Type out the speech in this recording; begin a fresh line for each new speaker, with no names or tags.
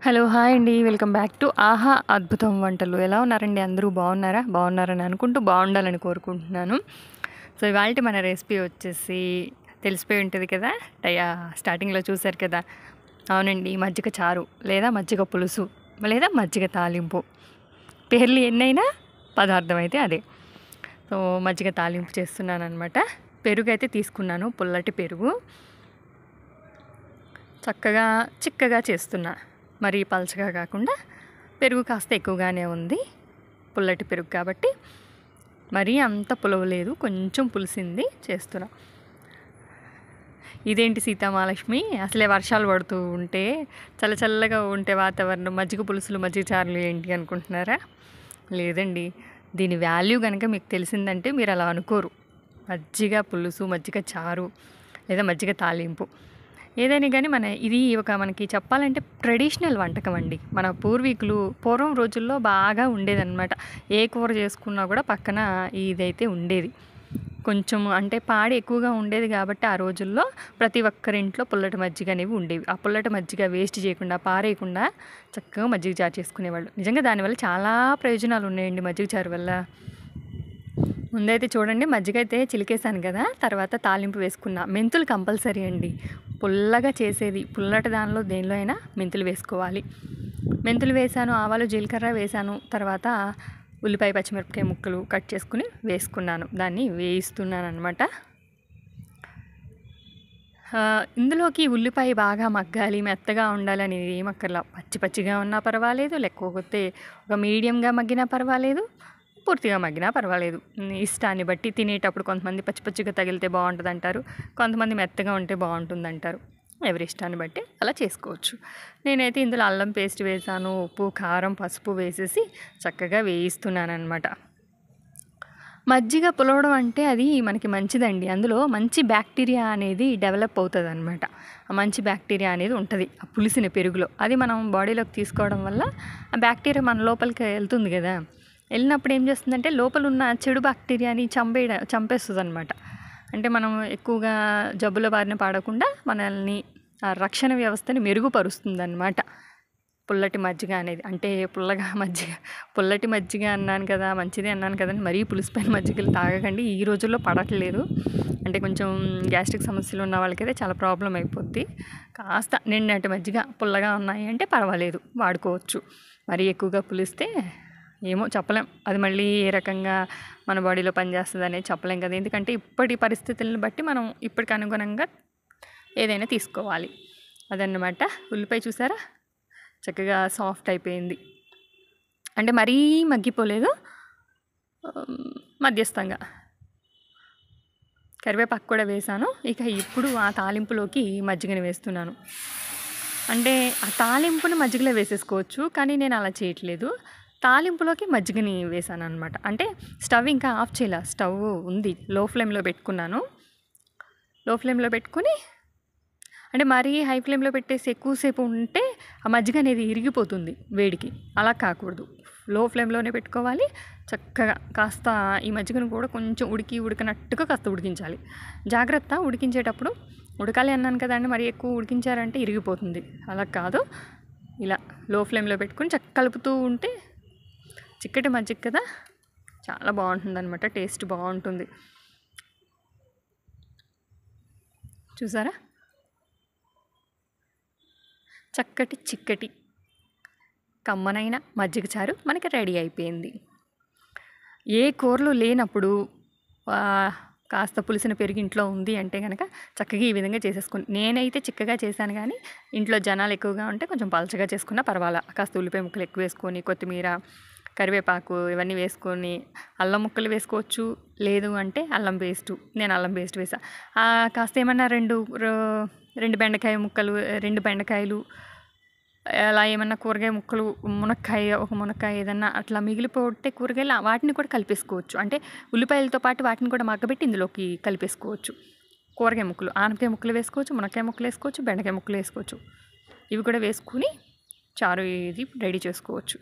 Hello! Hi అండి. Welcome back to 'ఆహా అద్భుతం వంటలు'. ఎలా ఉన్నారండి? అందరూ బాగున్నారా? బాగున్నారని అనుకుంటూ బాగుండాలని కోరుకుంటున్నాను. సో, ఇవాల్టి మన రెసిపీ వచ్చేసి తెలిసిపోయి ఉంటది కదా! స్టార్టింగ్‌లో చూసారు కదా! అవునండి. మజ్జిగ చారు లేదా మజ్జిగ పులుసు లేదా మజ్జిగ తాలింపు. పేర్లు ఎన్నైనా పదార్థం అయితే అదే. సో, మజ్జిగ తాలింపు చేస్తున్నాననమాట. పెరుగైతే తీసుకున్నాను. పుల్లటి పెరుగు. చక్కగా చిక్కగా చేస్తున్నా. మరీ పలచగా కాకుండా పెరుగు కాస్త ఎక్కువగానే ఉంది. పుల్లటి పెరుగు కాబట్టి మరీ అంత పులవలేదు, కొంచెం పులిసింది చేస్తున్నా. ఇదేంటి సీతామహాలక్ష్మి, అసలే వర్షాలు పడుతూ ఉంటే చల్లగా ఉంటే వాతావరణం మజ్జిగ పులుసులు మజ్జిగ చారులు ఏంటి అనుకుంటున్నారా? లేదండి, దీని వాల్యూ కనుక మీకు తెలిసిందంటే మీరు అలా అనుకోరు. మజ్జిగ పులుసు, మజ్జిగ చారు లేదా మజ్జిగ తాలింపు ఏదైనా కానీ ఇది మనకి చెప్పాలంటే ట్రెడిషనల్ వంటకం అండి. మన పూర్వీకులు పూర్వం రోజుల్లో బాగా ఉండేదన్నమాట. ఏ కూర చేసుకున్నా కూడా పక్కన ఇదైతే ఉండేది. కొంచెం అంటే పాడి ఎక్కువగా ఉండేది కాబట్టి ఆ రోజుల్లో ప్రతి ఒక్కరింట్లో పుల్లటి మజ్జిగ అనేవి ఉండేవి. ఆ పుల్లటి మజ్జిగ వేస్ట్ చేయకుండా, పారేయకుండా చక్కగా మజ్జిగ చారు చేసుకునేవాళ్ళు. నిజంగా దానివల్ల చాలా ప్రయోజనాలు ఉన్నాయండి మజ్జిగ చారు వల్ల. ముందైతే చూడండి, మజ్జిగ అయితే చిలికేసాను కదా, తర్వాత తాలింపు వేసుకున్నా. మెంతులు కంపల్సరీ అండి. పుల్లగా చేసేది పుల్లటి దానిలో దేనిలో అయినా మెంతులు వేసుకోవాలి. మెంతులు వేసాను, ఆవాలు జీలకర్ర వేసాను. తర్వాత ఉల్లిపాయ పచ్చిమిరపకాయ ముక్కలు కట్ చేసుకుని వేసుకున్నాను. దాన్ని వేయిస్తున్నాను అనమాట. ఇందులోకి ఉల్లిపాయ బాగా మగ్గాలి, మెత్తగా ఉండాలని ఏమక్కర్లా. పచ్చిగా ఉన్నా పర్వాలేదు, లేకపోతే ఒక మీడియంగా మగ్గినా పర్వాలేదు, పూర్తిగా మగ్గినా పర్వాలేదు. ఇష్టాన్ని బట్టి తినేటప్పుడు కొంతమంది పచ్చిగా తగిలితే బాగుంటుంది అంటారు, కొంతమంది మెత్తగా ఉంటే బాగుంటుంది అంటారు. ఎవరి ఇష్టాన్ని బట్టి అలా చేసుకోవచ్చు. నేనైతే ఇందులో అల్లం పేస్ట్ వేసాను, ఉప్పు కారం పసుపు వేసేసి చక్కగా వేయిస్తున్నాను అనమాట. మజ్జిగ పులవడం అంటే అది మనకి మంచిదండి. అందులో మంచి బ్యాక్టీరియా అనేది డెవలప్ అవుతుంది అనమాట. ఆ మంచి బ్యాక్టీరియా అనేది ఉంటుంది ఆ పులిసిన పెరుగులో. అది మనం బాడీలోకి తీసుకోవడం వల్ల ఆ బ్యాక్టీరియా మన లోపలికి వెళ్తుంది కదా. వెళ్ళినప్పుడు ఏం చేస్తుందంటే లోపల ఉన్న చెడు బ్యాక్టీరియాని చంపేస్తుంది అనమాట. అంటే మనం ఎక్కువగా జబ్బుల బారిన పడకుండా మనల్ని ఆ రక్షణ వ్యవస్థని మెరుగుపరుస్తుంది అనమాట పుల్లటి మజ్జిగ అనేది. అంటే పుల్లటి మజ్జిగ అన్నాను కదా, మంచిదే అన్నాను కదండి, మరీ పులిసిపోయిన మజ్జిగలు తాగకండి. ఈ రోజుల్లో పడట్లేదు. అంటే కొంచెం గ్యాస్ట్రిక్ సమస్యలు ఉన్న వాళ్ళకైతే చాలా ప్రాబ్లం అయిపోద్ది. కాస్త నిన్నటి మజ్జిగ పుల్లగా ఉన్నాయి అంటే పర్వాలేదు, వాడుకోవచ్చు. మరీ ఎక్కువగా పులిస్తే ఏమో చెప్పలేం, అది మళ్ళీ ఏ రకంగా మన బాడీలో పనిచేస్తుంది అనేది చెప్పలేం కదా. ఎందుకంటే ఇప్పటి పరిస్థితులను బట్టి మనం ఇప్పటికి అనుగుణంగా ఏదైనా తీసుకోవాలి. అదన్నమాట. ఉల్లిపాయ చూసారా, చక్కగా సాఫ్ట్ అయిపోయింది. అంటే మరీ మగ్గిపోలేదు, మధ్యస్థంగా. కరివేపాకు కూడా వేసాను. ఇక ఇప్పుడు ఆ తాలింపులోకి మజ్జిగని వేస్తున్నాను. అంటే ఆ తాలింపుని మజ్జిగలో వేసేసుకోవచ్చు, కానీ నేను అలా చేయట్లేదు. తాలింపులోకి మజ్జిగని వేసాను అనమాట. అంటే స్టవ్ ఇంకా ఆఫ్ చేయలే, స్టవ్ ఉంది, లో ఫ్లేమ్లో పెట్టుకున్నాను. లో ఫ్లేమ్లో పెట్టుకుని, అంటే మరీ హై ఫ్లేమ్లో పెట్టేసి ఎక్కువసేపు ఉంటే ఆ మజ్జిగ అనేది ఇరిగిపోతుంది వేడికి. అలా కాకూడదు, లో ఫ్లేమ్లోనే పెట్టుకోవాలి. చక్కగా కాస్త ఈ మజ్జిగను కూడా కొంచెం ఉడికినట్టుగా కాస్త ఉడికించాలి. జాగ్రత్త, ఉడికించేటప్పుడు ఉడకాలి అన్నాను కదండి, మరి ఎక్కువ ఉడికించారంటే ఇరిగిపోతుంది. అలా కాదు, ఇలా లో ఫ్లేమ్లో పెట్టుకుని కలుపుతూ ఉంటే చిక్కటి మజ్జిగ కదా, చాలా బాగుంటుంది అనమాట. టేస్ట్ బాగుంటుంది. చూసారా, చిక్కటి కమ్మనైన మజ్జిగ చారు మనకి రెడీ అయిపోయింది. ఏ కూరలు లేనప్పుడు కాస్త పులిసిన పెరుగు ఇంట్లో ఉంది అంటే కనుక చక్కగా ఈ విధంగా చేసేసుకుని, నేనైతే చిక్కగా చేశాను, కానీ ఇంట్లో జనాలు ఎక్కువగా ఉంటే కొంచెం పలచగా చేసుకున్నా పర్వాలా. కాస్త ఉల్లిపాయ ముక్కలు ఎక్కువ వేసుకొని, కొత్తిమీర కరివేపాకు ఇవన్నీ వేసుకొని, అల్లం ముక్కలు వేసుకోవచ్చు. లేదు అంటే నేను అల్లం పేస్ట్ వేసా. కాస్త ఏమన్నా రెండు బెండకాయ ముక్కలు, 2 బెండకాయలు, అలా ఏమన్నా కూరగాయ ముక్కలు, ఒక మునక్కాయ ఏదన్నా అట్లా మిగిలిపోతే కూరగాయలు వాటిని కూడా కలిపేసుకోవచ్చు. అంటే ఉల్లిపాయలతో పాటు వాటిని కూడా మగ్గబెట్టి ఇందులోకి కలిపేసుకోవచ్చు. కూరగాయ ముక్కలు, ఆనపకాయ ముక్కలు వేసుకోవచ్చు, మునక్కాయ ముక్కలు వేసుకోవచ్చు, బెండకాయ ముక్కలు వేసుకోవచ్చు. ఇవి కూడా వేసుకుని చారు ఇది రెడీ చేసుకోవచ్చు.